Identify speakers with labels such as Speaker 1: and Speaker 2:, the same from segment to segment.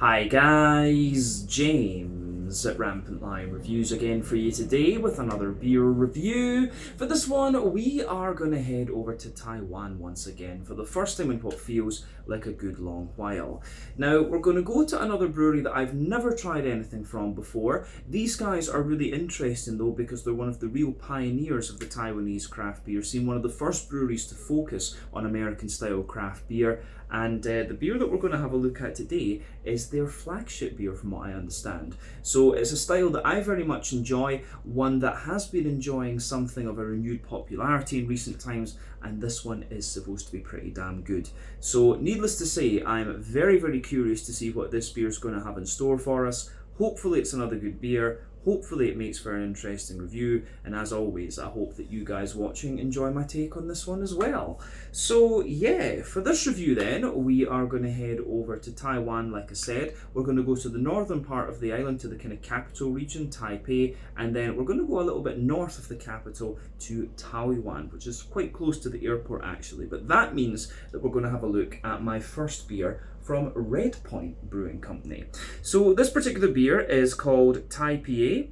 Speaker 1: Hi guys, James at RampantLionReviews again for you today with another beer review. For this one, we are going to head over to Taiwan once again for the first time in what feels like a good long while. Now, we're going to go to another brewery that I've never tried anything from before. These guys are really interesting though because they're one of the real pioneers of the Taiwanese craft beer scene, one of the first breweries to focus on American style craft beer. And the beer that we're going to have a look at today is their flagship beer from what I understand. So it's a style that I very much enjoy, one that has been enjoying something of a renewed popularity in recent times, and this one is supposed to be pretty damn good. So needless to say, I'm very, very curious to see what this beer is going to have in store for us. Hopefully it's another good beer. Hopefully it makes for an interesting review, and as always, I hope that you guys watching enjoy my take on this one as well. So yeah, for this review then, we are going to head over to Taiwan, like I said. We're going to go to the northern part of the island, to the kind of capital region, Tai.P.A, and then we're going to go a little bit north of the capital to Taoyuan, which is quite close to the airport actually. But that means that we're going to have a look at my first beer from Redpoint Brewing Company. So this particular beer is called Tai.P.A.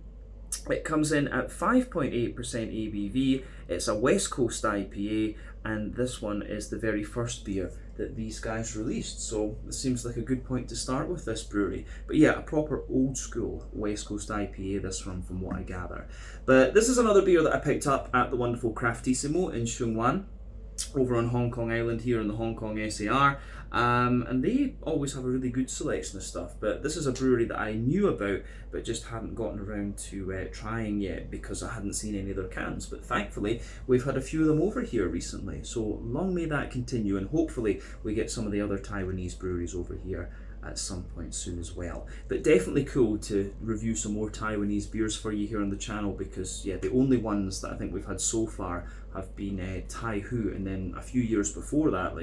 Speaker 1: It comes in at 5.8% ABV. It's a West Coast IPA, and this one is the very first beer that these guys released. So it seems like a good point to start with this brewery. But yeah, a proper old school West Coast IPA, this one from what I gather. But this is another beer that I picked up at the wonderful Craftissimo in Shunwan, over on Hong Kong Island here in the Hong Kong SAR, and they always have a really good selection of stuff. But this is a brewery that I knew about but just hadn't gotten around to trying yet because I hadn't seen any of their cans. But thankfully we've had a few of them over here recently, so long may that continue, and hopefully we get some of the other Taiwanese breweries over here at some point soon as well. But definitely cool to review some more Taiwanese beers for you here on the channel, because yeah, the only ones that I think we've had so far have been Tai.P.A, and then a few years before that,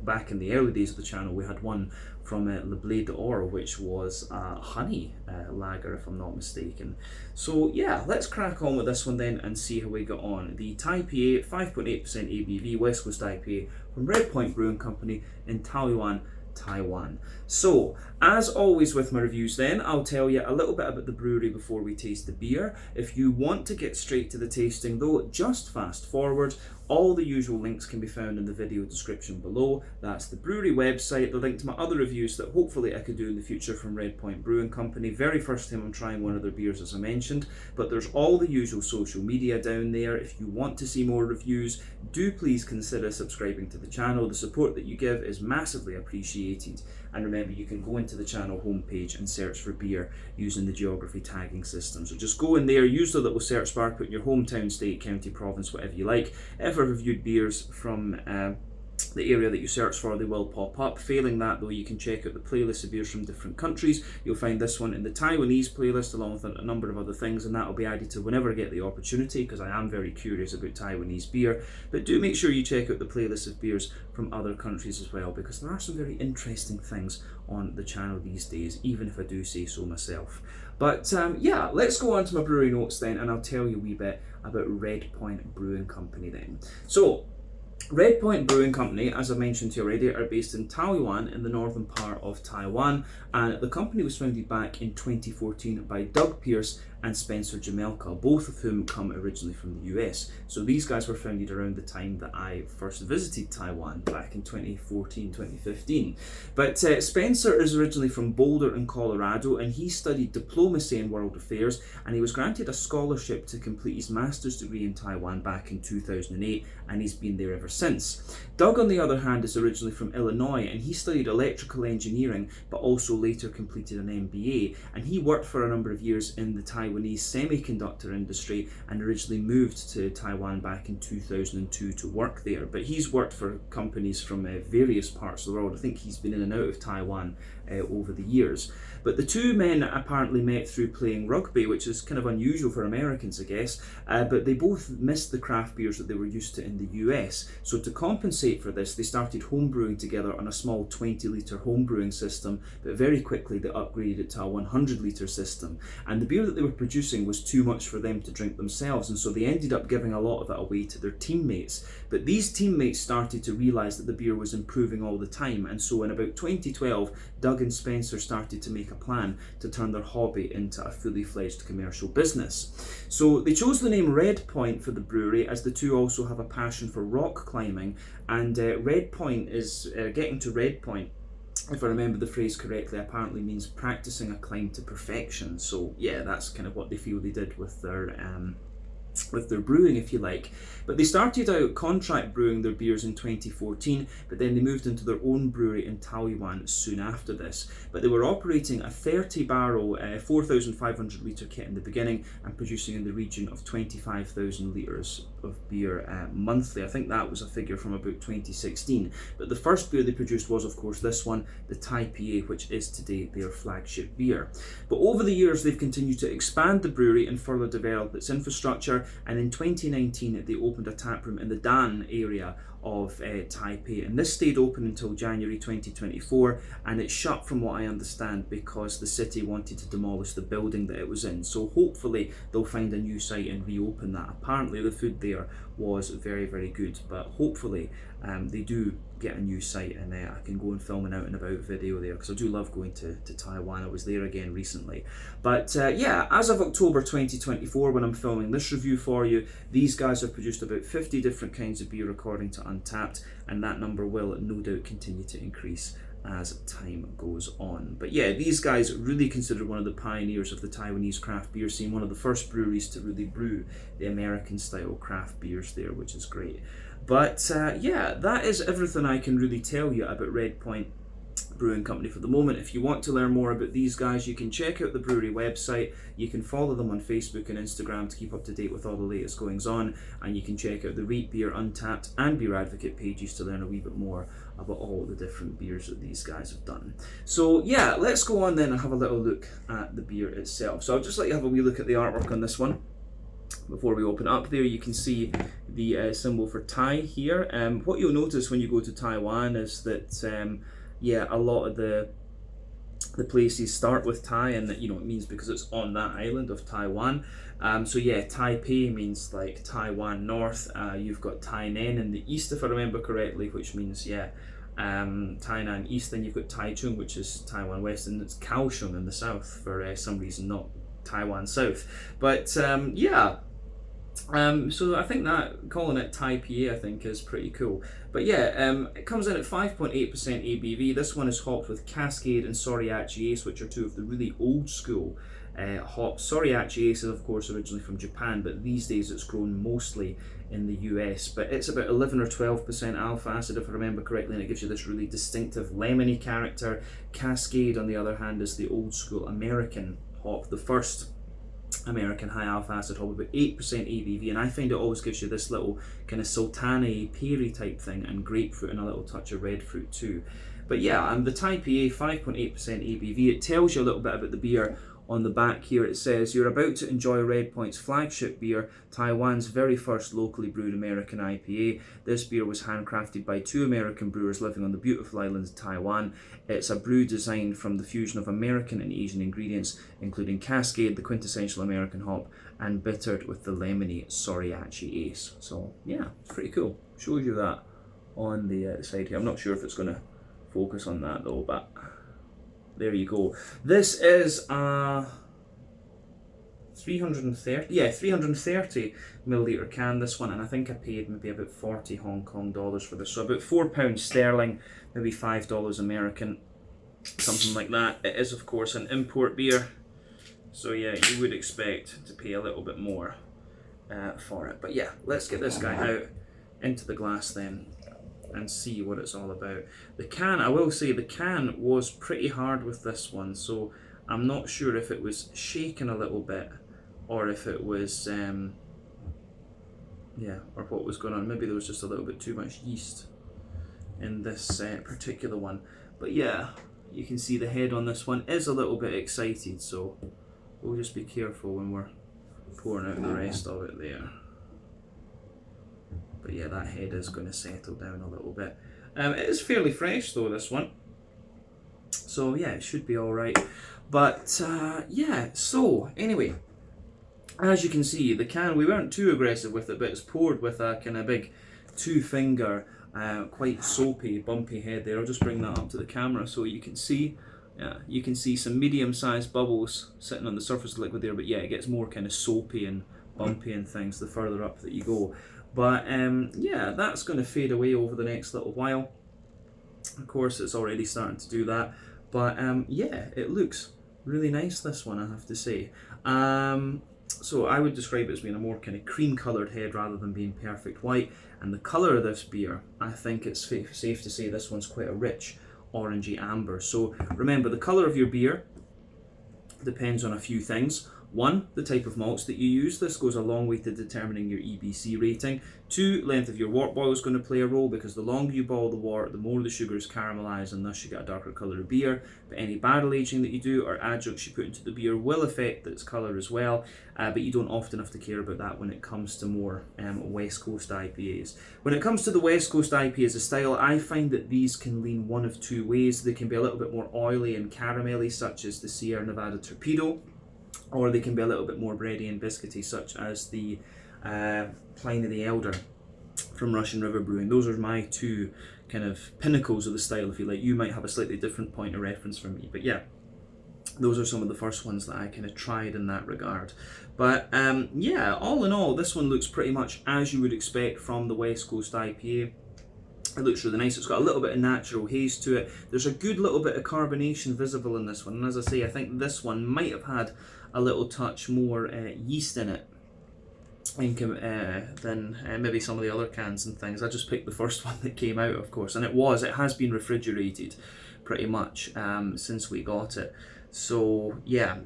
Speaker 1: back in the early days of the channel, we had one from Le Blé d'Or, which was a honey lager if I'm not mistaken. So yeah, let's crack on with this one then and see how we got on. The Tai.P.A 5.8% ABV West Coast IPA from Redpoint Brewing Company in Taoyuan, Taiwan. So, as always with my reviews then, I'll tell you a little bit about the brewery before we taste the beer. If you want to get straight to the tasting though, just fast forward. All the usual links can be found in the video description below. That's the brewery website, the link to my other reviews that hopefully I could do in the future from Redpoint Brewing Company. Very first time I'm trying one of their beers, as I mentioned. But there's all the usual social media down there. If you want to see more reviews, do please consider subscribing to the channel. The support that you give is massively appreciated. And remember, you can go into the channel homepage and search for beer using the geography tagging system. So just go in there, use the little search bar, put in your hometown, state, county, province, whatever you like. If I've reviewed beers from the area that you search for, they will pop up. Failing that though, you can check out the playlist of beers from different countries. You'll find this one in the Taiwanese playlist along with a number of other things, and that will be added to whenever I get the opportunity, because I am very curious about Taiwanese beer. But do make sure you check out the playlist of beers from other countries as well, because there are some very interesting things on the channel these days, even if I do say so myself. But yeah, let's go on to my brewery notes then, and I'll tell you a wee bit about Redpoint Brewing Company then. So, Redpoint Brewing Company, as I mentioned to you already, are based in Taoyuan in the northern part of Taiwan, and the company was founded back in 2014 by Doug Pierce and Spencer Jamelka, both of whom come originally from the US. So these guys were founded around the time that I first visited Taiwan back in 2014, 2015. But Spencer is originally from Boulder in Colorado, and he studied diplomacy and world affairs, and he was granted a scholarship to complete his master's degree in Taiwan back in 2008, and he's been there ever since. Doug, on the other hand, is originally from Illinois, and he studied electrical engineering, but also later completed an MBA, and he worked for a number of years in the Taiwanese semiconductor industry and originally moved to Taiwan back in 2002 to work there. But he's worked for companies from various parts of the world. I think he's been in and out of Taiwan over the years. But the two men apparently met through playing rugby, which is kind of unusual for Americans, I guess, but they both missed the craft beers that they were used to in the US. So to compensate for this, they started homebrewing together on a small 20-litre homebrewing system, but very quickly they upgraded it to a 100-litre system. And the beer that they were producing was too much for them to drink themselves, and so they ended up giving a lot of it away to their teammates. But these teammates started to realise that the beer was improving all the time, and so in about 2012, Doug and Spencer started to make a plan to turn their hobby into a fully fledged commercial business. So they chose the name Redpoint for the brewery, as the two also have a passion for rock climbing, and Redpoint is getting to Redpoint, if I remember the phrase correctly, apparently means practicing a climb to perfection. So yeah, that's kind of what they feel they did with their brewing, if you like. But they started out contract brewing their beers in 2014, but then they moved into their own brewery in Taoyuan soon after this. But they were operating a 30-barrel, 4,500 litre kit in the beginning, and producing in the region of 25,000 litres of beer monthly. I think that was a figure from about 2016. But the first beer they produced was, of course, this one, the Tai.P.A, which is today their flagship beer. But over the years, they've continued to expand the brewery and further develop its infrastructure, and in 2019 they opened a tap room in the Dan area of Tai.P.A, and this stayed open until January 2024, and it shut from what I understand because the city wanted to demolish the building that it was in. So hopefully they'll find a new site and reopen that. Apparently the food there was very, very good, but hopefully they do get a new site, and I can go and film an out and about video there, because I do love going to Taiwan. I was there again recently. But yeah, as of October 2024, when I'm filming this review for you, these guys have produced about 50 different kinds of beer according to Untappd, and that number will no doubt continue to increase as time goes on. But yeah, these guys really considered one of the pioneers of the Taiwanese craft beer scene, one of the first breweries to really brew the American style craft beers there, which is great. But yeah, that is everything I can really tell you about Redpoint Brewing Company for the moment. If you want to learn more about these guys, you can check out the brewery website. You can follow them on Facebook and Instagram to keep up to date with all the latest goings on, and you can check out the Rate Beer, Untappd and Beer Advocate pages to learn a wee bit more about all the different beers that these guys have done. So yeah, let's go on then and have a little look at the beer itself. So I'll just let you have a wee look at the artwork on this one before we open up. There you can see the symbol for Tai here. What you'll notice when you go to Taiwan is that yeah, a lot of the places start with Tai, and that, you know, it means because it's on that island of Taiwan. So yeah, Tai.P.A means like Taiwan North. You've got Tainan in the east, if I remember correctly, which means, yeah, Tainan East. Then you've got Taichung, which is Taiwan West, and it's Kaohsiung in the south for some reason, not Taiwan South. But yeah, so I think that calling it Tai.P.A, I think, is pretty cool. But yeah, it comes in at 5.8% ABV. This one is hopped with Cascade and Soriachi Ace, which are two of the really old school hops. Soriachi Ace is of course originally from Japan, but these days it's grown mostly in the US. But it's about 11 or 12% alpha acid, if I remember correctly, and it gives you this really distinctive lemony character. Cascade, on the other hand, is the old school American hop, the first American high alpha acid hop, about 8% ABV, and I find it always gives you this little kind of sultana peary type thing, and grapefruit and a little touch of red fruit too. But yeah, the Tai.P.A 5.8% ABV. It tells you a little bit about the beer. On the back here it says, "You're about to enjoy Redpoint's flagship beer, Taiwan's very first locally brewed American IPA. This beer was handcrafted by two American brewers living on the beautiful island of Taiwan. It's a brew designed from the fusion of American and Asian ingredients, including Cascade, the quintessential American hop, and bittered with the lemony Soriachi Ace." So yeah, it's pretty cool. Shows you that on the side here. I'm not sure if it's going to focus on that though, but there you go. This is a 330 milliliter can, this one, and I think I paid maybe about 40 Hong Kong dollars for this, so about £4 sterling, maybe $5 American, something like that. It is of course an import beer, so yeah, you would expect to pay a little bit more for it. But yeah, let's get this guy out into the glass then and see what it's all about. The can, I will say, the can was pretty hard with this one, so I'm not sure if it was shaken a little bit or if it was yeah, or what was going on. Maybe there was just a little bit too much yeast in this particular one. But yeah, you can see the head on this one is a little bit excited, so we'll just be careful when we're pouring out the rest of it there. But yeah, that head is going to settle down a little bit. It is fairly fresh though, this one. So yeah, it should be alright. But yeah, so anyway, As you can see, the can, we weren't too aggressive with it, but it's poured with a kind of big 2-finger, quite soapy, bumpy head there. I'll just bring that up to the camera so you can see. Yeah, you can see some medium-sized bubbles sitting on the surface of the liquid there, but yeah, it gets more kind of soapy and bumpy and things the further up that you go. But yeah, that's going to fade away over the next little while. Of course, it's already starting to do that. But yeah, it looks really nice, this one, I have to say. So I would describe it as being a more kind of cream-coloured head rather than being perfect white. And the colour of this beer, I think it's safe to say this one's quite a rich orangey amber. So remember, the colour of your beer depends on a few things. 1, the type of malts that you use. This goes a long way to determining your EBC rating. 2, length of your wort boil is going to play a role, because the longer you boil the wort, the more the sugars caramelise, and thus you get a darker colour of beer. But any barrel aging that you do or adjuncts you put into the beer will affect its colour as well, but you don't often have to care about that when it comes to more West Coast IPAs. When it comes to the West Coast IPA as a style, I find that these can lean one of two ways. They can be a little bit more oily and caramelly, such as the Sierra Nevada Torpedo, or they can be a little bit more bready and biscuity, such as the Pliny the Elder from Russian River Brewing. Those are my two kind of pinnacles of the style, if you like. You might have a slightly different point of reference from me, but yeah, those are some of the first ones that I kind of tried in that regard. But yeah, all in all, this one looks pretty much as you would expect from the West Coast IPA. It looks really nice. It's got a little bit of natural haze to it. There's a good little bit of carbonation visible in this one. And as I say, I think this one might have had a little touch more yeast in it than maybe some of the other cans and things. I just picked the first one that came out, of course. And it has been refrigerated pretty much since we got it. So yeah,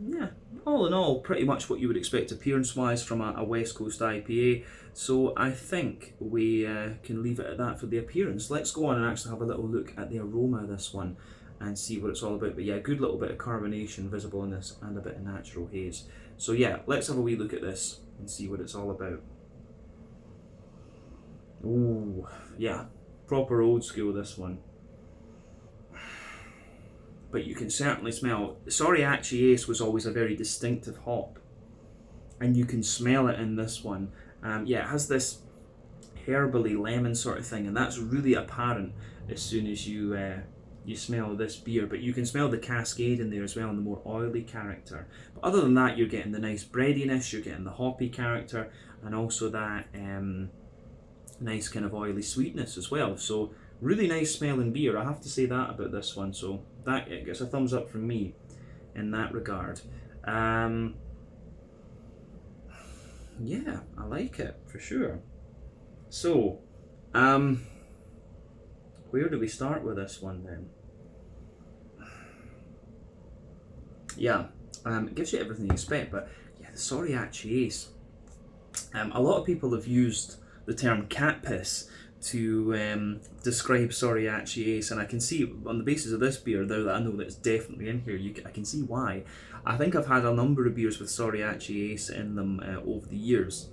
Speaker 1: yeah, all in all, pretty much what you would expect appearance-wise from a West Coast IPA. So I think we can leave it at that for the appearance. Let's go on and actually have a little look at the aroma of this one and see what it's all about. But yeah, a good little bit of carbonation visible in this and a bit of natural haze. So yeah, let's have a wee look at this and see what it's all about. Ooh, yeah, proper old school, this one. But you can certainly smell, Soriachi Ace was always a very distinctive hop, and you can smell it in this one. Yeah, it has this herbally lemon sort of thing, and that's really apparent as soon as you smell this beer. But you can smell the cascade in there as well, and the more oily character. But other than that, you're getting the nice breadiness, you're getting the hoppy character, and also that nice kind of oily sweetness as well. So really nice smelling beer, I have to say that about this one. So that gets a thumbs up from me in that regard. Yeah, I like it for sure. So, where do we start with this one then? Yeah, it gives you everything you expect, but yeah, the Soriachi Ace. A lot of people have used the term cat piss to describe Soriachi Ace, and I can see on the basis of this beer, now that I know that it's definitely in here, I can see why. I think I've had a number of beers with Soriachi Ace in them over the years,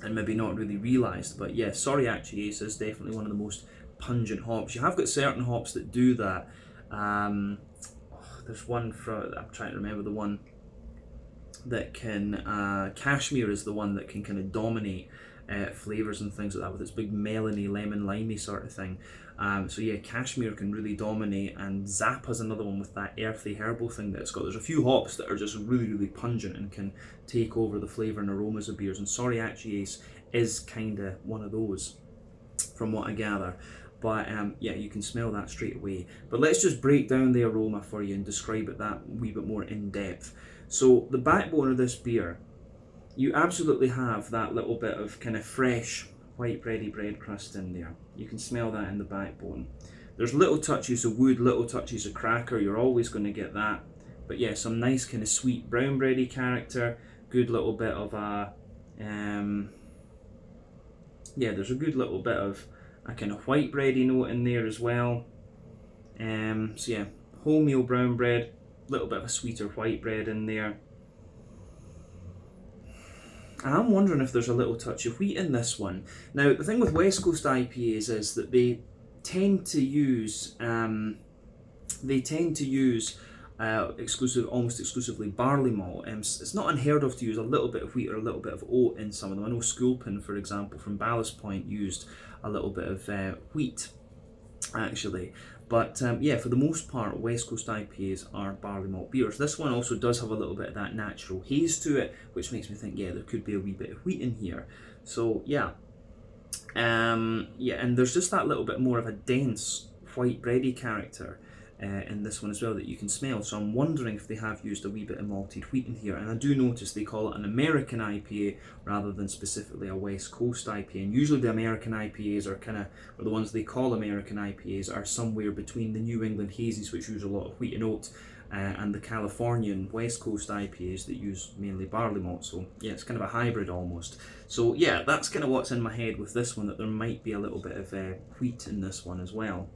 Speaker 1: and maybe not really realised, but yeah, Soriachi Ace is definitely one of the most pungent hops. You have got certain hops that do that. There's one from, I'm trying to remember the one that can, Cashmere is the one that can kind of dominate flavours and things like that with its big melony, lemon, limey sort of thing. So yeah, Cashmere can really dominate, and Zappa's another one with that earthy herbal thing that it's got. There's a few hops that are just really, really pungent and can take over the flavour and aromas of beers, and Soriachi Ace is kind of one of those, from what I gather. But yeah, you can smell that straight away. But let's just break down the aroma for you and describe it that wee bit more in depth. So the backbone of this beer, you absolutely have that little bit of kind of fresh white bready bread crust in there. You can smell that in the backbone. There's little touches of wood, little touches of cracker, you're always going to get that. But yeah, some nice kind of sweet brown bready character, good little bit of a, yeah, there's a good little bit of a kind of white bready note in there as well. So yeah, wholemeal brown bread, little bit of a sweeter white bread in there. And I'm wondering if there's a little touch of wheat in this one. Now, the thing with West Coast IPAs is that they tend to use almost exclusively barley malt. It's not unheard of to use a little bit of wheat or a little bit of oat in some of them. I know Sculpin, for example, from Ballast Point used a little bit of wheat, actually. But yeah, for the most part, West Coast IPAs are barley malt beers. This one also does have a little bit of that natural haze to it, which makes me think, yeah, there could be a wee bit of wheat in here. So yeah, yeah, and there's just that little bit more of a dense white bready character in this one as well that you can smell. So I'm wondering if they have used a wee bit of malted wheat in here. And I do notice they call it an American IPA rather than specifically a West Coast IPA. And usually the American IPAs are or the ones they call American IPAs are somewhere between the New England hazes, which use a lot of wheat and oat, and the Californian West Coast IPAs that use mainly barley malt. So yeah, it's kind of a hybrid almost. So yeah, that's kind of what's in my head with this one, that there might be a little bit of wheat in this one as well.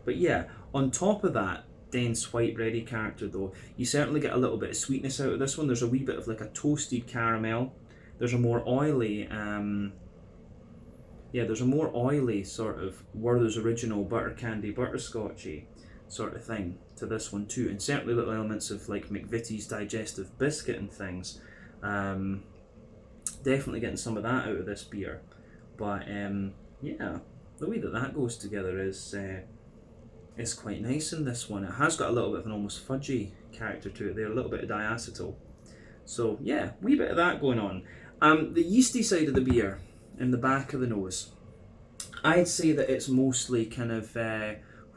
Speaker 1: But yeah, on top of that dense white bready character though, you certainly get a little bit of sweetness out of this one. There's a wee bit of like a toasted caramel. There's a more oily, there's a more oily sort of Werther's Original butter candy butterscotchy sort of thing to this one too, and certainly little elements of like McVitie's digestive biscuit and things. Definitely getting some of that out of this beer. But yeah, the way that goes together is quite nice in this one. It has got a little bit of an almost fudgy character to it there, a little bit of diacetyl. So yeah, wee bit of that going on. The yeasty side of the beer, in the back of the nose, I'd say that it's mostly kind of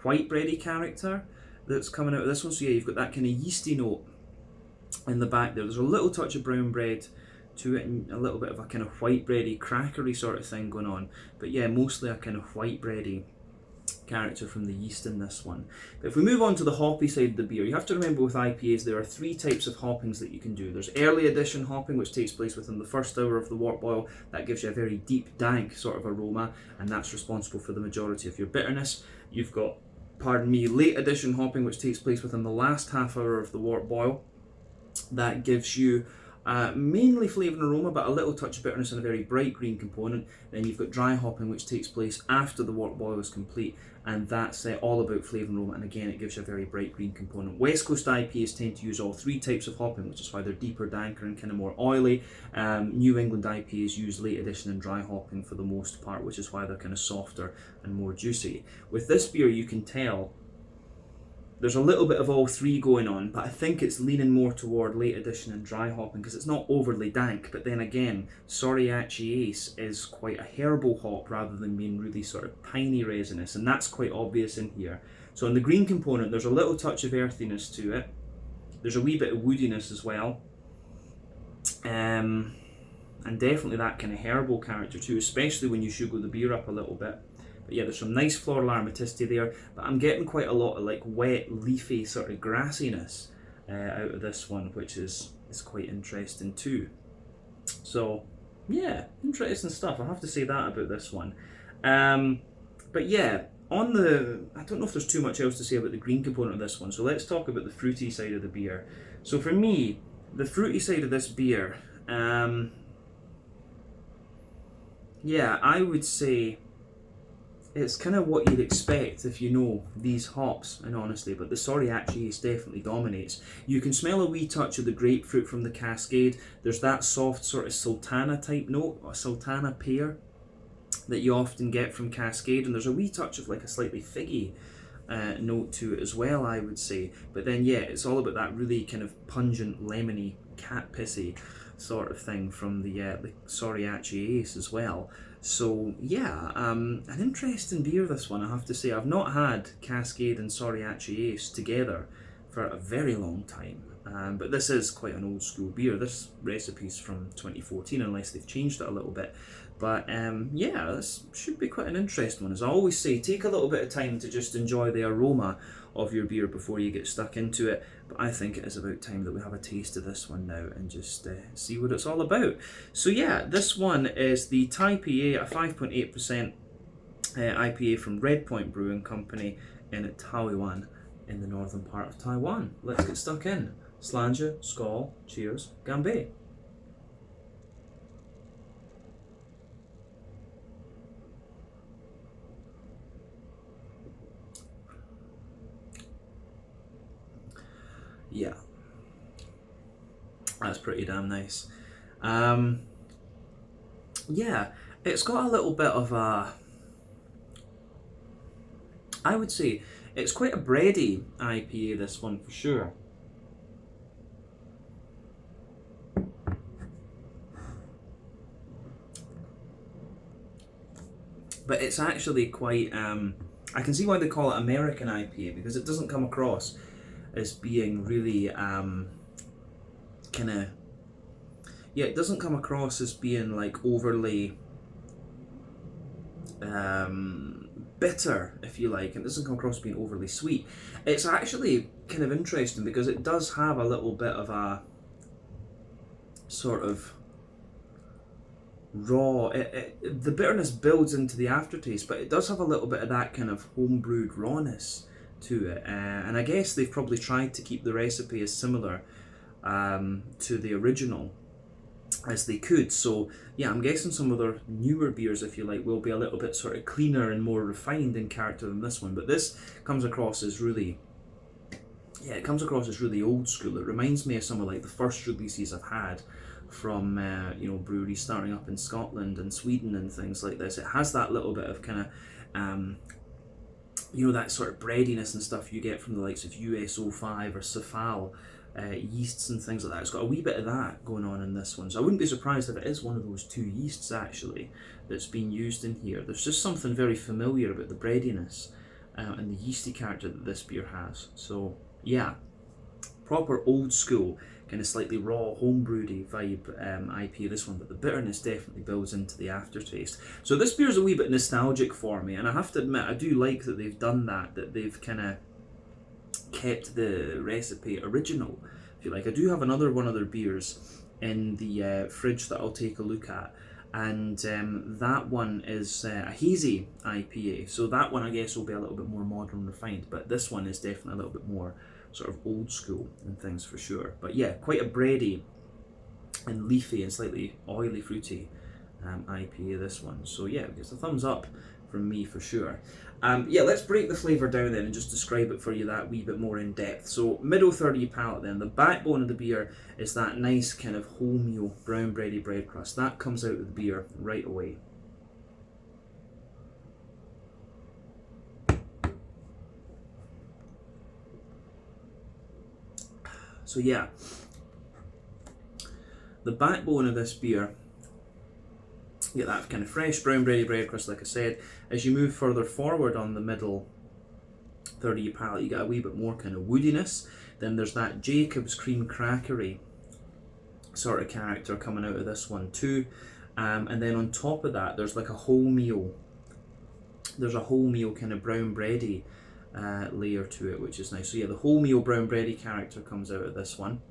Speaker 1: white bready character that's coming out of this one. So yeah, you've got that kind of yeasty note in the back there. There's a little touch of brown bread to it and a little bit of a kind of white bready, crackery sort of thing going on. But yeah, mostly a kind of white bready character from the yeast in this one. But if we move on to the hoppy side of the beer, you have to remember with IPAs there are three types of hoppings that you can do. There's early addition hopping, which takes place within the first hour of the wort boil. That gives you a very deep, dank sort of aroma, and that's responsible for the majority of your bitterness. You've got, late addition hopping, which takes place within the last half hour of the wort boil. That gives you mainly flavour and aroma, but a little touch of bitterness and a very bright green component. Then you've got dry hopping, which takes place after the wort boil is complete, and that's all about flavour and aroma, and again it gives you a very bright green component. West Coast IPAs tend to use all three types of hopping, which is why they're deeper, danker and kind of more oily. New England IPAs use late addition and dry hopping for the most part, which is why they're kind of softer and more juicy. With this beer you can tell there's a little bit of all three going on, but I think it's leaning more toward late addition and dry hopping because it's not overly dank. But then again, Soriachi Ace is quite a herbal hop rather than being really sort of piney resinous, and that's quite obvious in here. So in the green component, there's a little touch of earthiness to it. There's a wee bit of woodiness as well. And definitely that kind of herbal character too, especially when you sugar the beer up a little bit. But yeah, there's some nice floral aromaticity there, but I'm getting quite a lot of like wet, leafy sort of grassiness out of this one, which is quite interesting too. So yeah, interesting stuff. I have to say that about this one. But yeah, I don't know if there's too much else to say about the green component of this one, so let's talk about the fruity side of the beer. So for me, the fruity side of this beer, yeah, I would say it's kind of what you'd expect if you know these hops, and honestly, but the Soriachi Ace definitely dominates. You can smell a wee touch of the grapefruit from the Cascade. There's that soft sort of sultana type note, a sultana pear, that you often get from Cascade, and there's a wee touch of like a slightly figgy note to it as well, I would say. But then yeah, it's all about that really kind of pungent, lemony, cat pissy sort of thing from the Soriachi Ace as well. So yeah, an interesting beer this one, I have to say. I've not had Cascade and Soriachi Ace together for a very long time, but this is quite an old school beer. This recipe's from 2014 unless they've changed it a little bit. But yeah, this should be quite an interesting one. As I always say, take a little bit of time to just enjoy the aroma of your beer before you get stuck into it. But I think it is about time that we have a taste of this one now and just see what it's all about. So yeah, this one is the Tai.P.A, a 5.8% IPA from Redpoint Brewing Company in Taoyuan in the northern part of Taiwan. Let's get stuck in. Slàinte, skål, cheers, Ganbei. Yeah, that's pretty damn nice. Yeah, it's got a little bit of a, I would say, it's quite a bready IPA, this one for sure. But it's actually quite, I can see why they call it American IPA, because it doesn't come across as being really kind of, yeah, it doesn't come across as being like overly bitter, if you like. It doesn't come across as being overly sweet. It's actually kind of interesting because it does have a little bit of a sort of raw, the bitterness builds into the aftertaste, but it does have a little bit of that kind of homebrewed rawness to it, and I guess they've probably tried to keep the recipe as similar to the original as they could. So yeah, I'm guessing some of their newer beers, if you like, will be a little bit sort of cleaner and more refined in character than this one, but this comes across as really, yeah, it comes across as really old school. It reminds me of some of like the first releases I've had from you know, breweries starting up in Scotland and Sweden and things like this. It has that little bit of kind of you know, that sort of breadiness and stuff you get from the likes of US05 or Cefal yeasts and things like that. It's got a wee bit of that going on in this one, so I wouldn't be surprised if it is one of those two yeasts actually that's been used in here. There's just something very familiar about the breadiness and the yeasty character that this beer has. So yeah, proper old school, kind of slightly raw, homebrewedy vibe IPA, this one, but the bitterness definitely builds into the aftertaste. So this beer is a wee bit nostalgic for me, and I have to admit, I do like that they've done that, that they've kind of kept the recipe original, if you like. I do have another one of their beers in the fridge that I'll take a look at, and that one is a hazy IPA, so that one I guess will be a little bit more modern refined, but this one is definitely a little bit more sort of old school and things for sure. But yeah, quite a bready and leafy and slightly oily fruity IPA, this one. So yeah, it gets a thumbs up from me for sure. Yeah, let's break the flavour down then and just describe it for you that wee bit more in depth. So middle third of your palate then, the backbone of the beer is that nice kind of wholemeal brown bready bread crust. That comes out of the beer right away. So yeah, the backbone of this beer, you get that kind of fresh brown bready bread crust, like I said. As you move further forward on the middle third of your palate, you get a wee bit more kind of woodiness. Then there's that Jacob's cream crackery sort of character coming out of this one too. And then on top of that, there's like a wholemeal, there's a wholemeal kind of brown bready layer to it, which is nice. So yeah, the wholemeal brown bready character comes out of this one,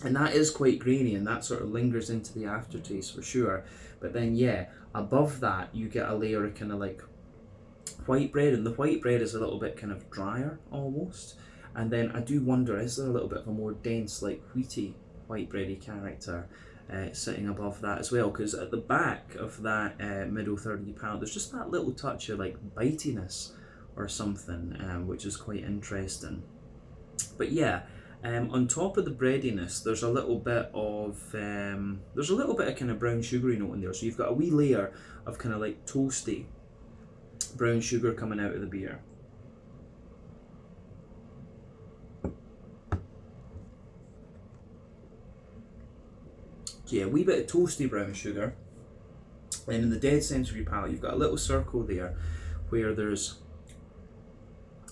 Speaker 1: and that is quite grainy, and that sort of lingers into the aftertaste for sure. But then yeah, above that you get a layer of kind of like white bread, and the white bread is a little bit kind of drier almost. And then I do wonder, is there a little bit of a more dense, like wheaty white bready character sitting above that as well? Because at the back of that middle third of your palate, there's just that little touch of like bitiness or something, which is quite interesting. But yeah, on top of the breadiness, there's a little bit of kind of brown sugary note in there. So you've got a wee layer of kind of like toasty brown sugar coming out of the beer. So yeah, a wee bit of toasty brown sugar. And in the dead centre of your palate, you've got a little circle there where there's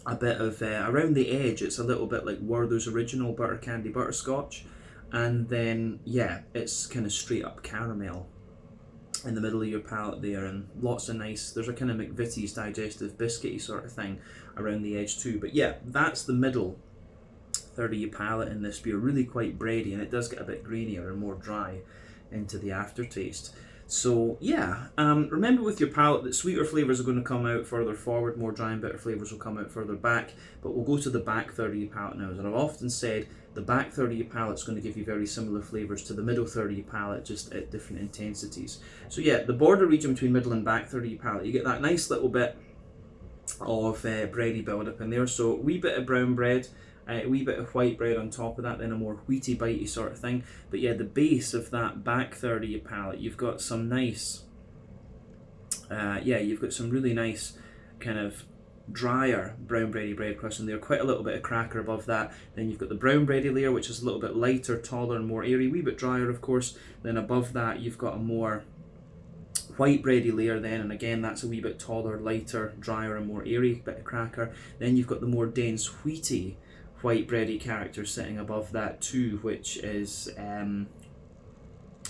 Speaker 1: a bit of, around the edge, it's a little bit like Werther's original butter candy butterscotch, and then yeah, it's kind of straight up caramel in the middle of your palate there, and lots of nice, there's a kind of McVitie's digestive biscuity sort of thing around the edge too. But yeah, that's the middle third of your palate in this beer, really quite bready, and it does get a bit grainier and more dry into the aftertaste. So yeah, remember with your palate that sweeter flavours are going to come out further forward, more dry and bitter flavours will come out further back, but we'll go to the back third of your palate now. And I've often said the back third of your palate is going to give you very similar flavours to the middle third of your palate, just at different intensities. So yeah, the border region between middle and back third of your palate, you get that nice little bit of bready build up in there. So a wee bit of brown bread A wee bit of white bread on top of that, then a more wheaty, bitey sort of thing. But yeah, the base of that back third of your palate, you've got some nice, you've got some really nice kind of drier brown bready bread crust in there, quite a little bit of cracker above that. Then you've got the brown bready layer, which is a little bit lighter, taller and more airy, a wee bit drier of course. Then above that you've got a more white bready layer then, and again that's a wee bit taller, lighter, drier and more airy, bit of cracker. Then you've got the more dense wheaty white bready character sitting above that too, which is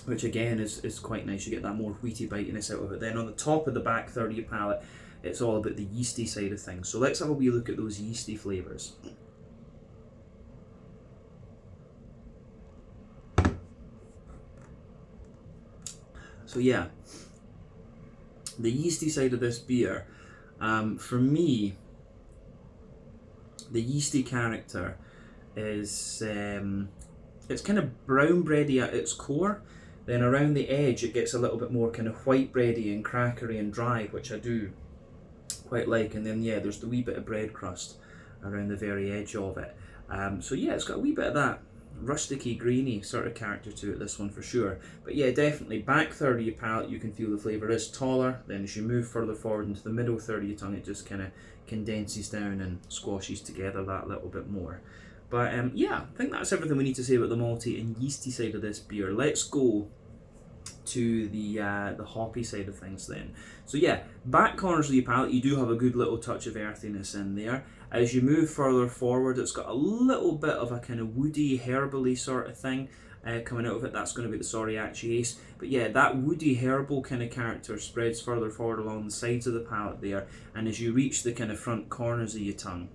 Speaker 1: which again is quite nice. You get that more wheaty bitiness out of it. Then on the top of the back third of your palate, it's all about the yeasty side of things. So let's have a wee look at those yeasty flavours. So yeah, the yeasty side of this beer, for me, the yeasty character is it's kind of brown bready at its core. Then around the edge it gets a little bit more kind of white bready and crackery and dry, which I do quite like. And then yeah, there's the wee bit of bread crust around the very edge of it. So yeah, it's got a wee bit of that rusticy, greeny sort of character to it, this one for sure. But yeah, definitely back third of your palate, you can feel the flavour is taller. Then as you move further forward into the middle third of your tongue, it just kind of condenses down and squashes together that little bit more. But yeah, I think that's everything we need to say about the malty and yeasty side of this beer. Let's go to the hoppy side of things then. So yeah, back corners of your palate, you do have a good little touch of earthiness in there. As you move further forward, it's got a little bit of a kind of woody, herbally sort of thing coming out of it. That's going to be the Soriachi Ace. But yeah, that woody, herbal kind of character spreads further forward along the sides of the palate there. And as you reach the kind of front corners of your tongue,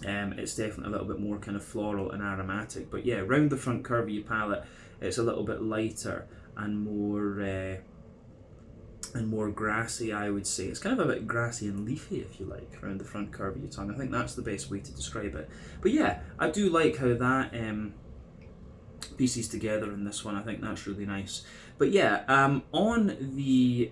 Speaker 1: it's definitely a little bit more kind of floral and aromatic. But yeah, round the front curve of your palate, it's a little bit lighter and more grassy, I would say. It's kind of a bit grassy and leafy, if you like, around the front curve of your tongue. I think that's the best way to describe it. But yeah, I do like how that pieces together in this one. I think that's really nice. But yeah, on the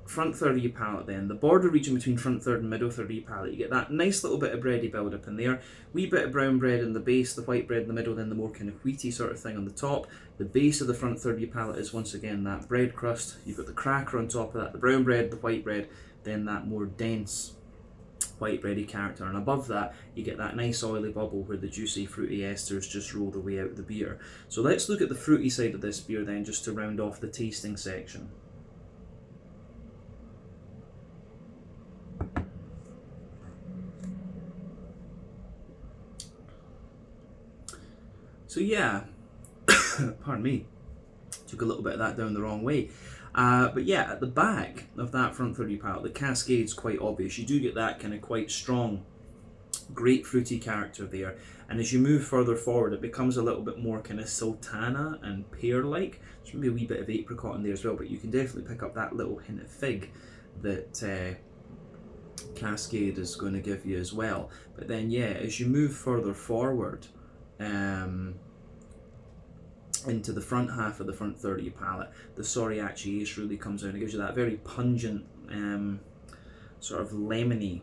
Speaker 1: front third of your palate then, the border region between front third and middle third of your palate, you get that nice little bit of bready build up in there, wee bit of brown bread in the base, the white bread in the middle, then the more kind of wheaty sort of thing on the top. The base of the front third of your palate is once again that bread crust. You've got the cracker on top of that, the brown bread, the white bread, then that more dense white bready character, and above that you get that nice oily bubble where the juicy fruity esters just roll their way out of the beer. So let's look at the fruity side of this beer then, just to round off the tasting section. So yeah, pardon me, took a little bit of that down the wrong way. But yeah, at the back of that front third of your palate, the cascade's quite obvious. You do get that kind of quite strong grapefruity character there. And as you move further forward, it becomes a little bit more kind of sultana and pear-like. There's maybe a wee bit of apricot in there as well, but you can definitely pick up that little hint of fig that Cascade is going to give you as well. But then yeah, as you move further forward, into the front half of the front third of your palate, the Soriachi Ace really comes out and it gives you that very pungent sort of lemony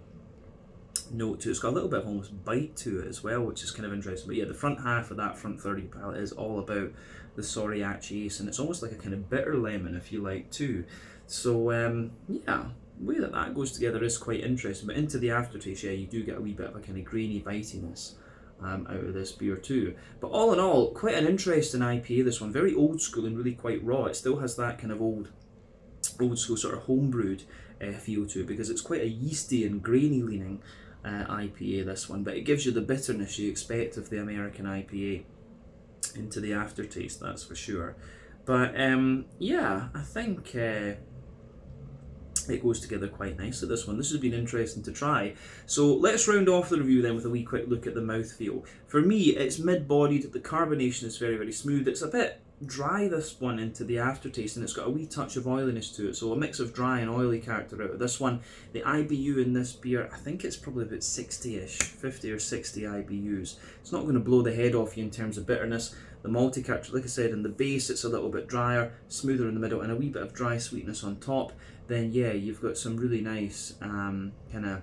Speaker 1: note to it. It's got a little bit of almost bite to it as well, which is kind of interesting. But yeah, the front half of that front third of your palate is all about the Soriachi Ace, and it's almost like a kind of bitter lemon, if you like, too. So yeah, the way that goes together is quite interesting. But into the aftertaste, yeah, you do get a wee bit of a kind of grainy bitiness out of this beer too. But all in all, quite an interesting IPA, this one. Very old school and really quite raw. It still has that kind of old school sort of homebrewed feel to it, because it's quite a yeasty and grainy leaning IPA, this one. But it gives you the bitterness you expect of the American IPA into the aftertaste, that's for sure. But yeah, I think it goes together quite nicely, this one. This has been interesting to try. So let's round off the review then with a wee quick look at the mouthfeel. For me, it's mid-bodied, the carbonation is very, very smooth. It's a bit dry, this one, into the aftertaste, and it's got a wee touch of oiliness to it, so a mix of dry and oily character out of this one. The IBU in this beer, I think it's probably about 60-ish, 50 or 60 IBUs. It's not going to blow the head off you in terms of bitterness. The malty character, like I said, in the base it's a little bit drier, smoother in the middle, and a wee bit of dry sweetness on top. Then yeah, you've got some really nice kind of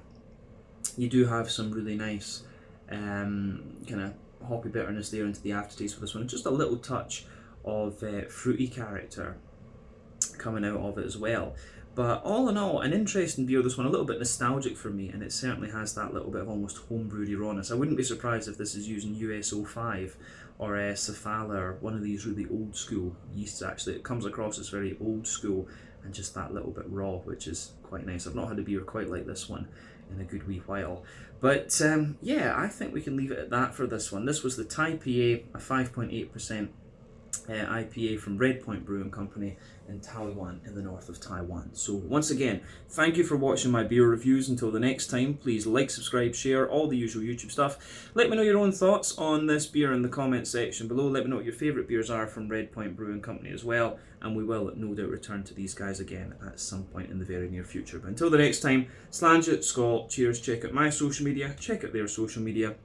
Speaker 1: You do have some really nice kind of hoppy bitterness there into the aftertaste for this one, and just a little touch of fruity character coming out of it as well. But all in all, an interesting beer, this one, a little bit nostalgic for me, and it certainly has that little bit of almost homebrewedy rawness. I wouldn't be surprised if this is using US-05 or Cephala, or one of these really old school yeasts actually. It comes across as very old school and just that little bit raw, which is quite nice. I've not had a beer quite like this one in a good wee while. But yeah, I think we can leave it at that for this one. This was the Tai.P.A, a 5.8% IPA from Redpoint Brewing Company in Taoyuan in the north of Taiwan. So once again, thank you for watching my beer reviews. Until the next time, please like, subscribe, share, all the usual YouTube stuff. Let me know your own thoughts on this beer in the comment section below. Let me know what your favourite beers are from Redpoint Brewing Company as well, and we will no doubt return to these guys again at some point in the very near future. But until the next time, Slàinte, Skål, cheers, check out my social media, check out their social media,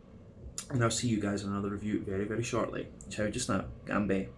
Speaker 1: and I'll see you guys in another review very, very shortly. Ciao just now. Gambe.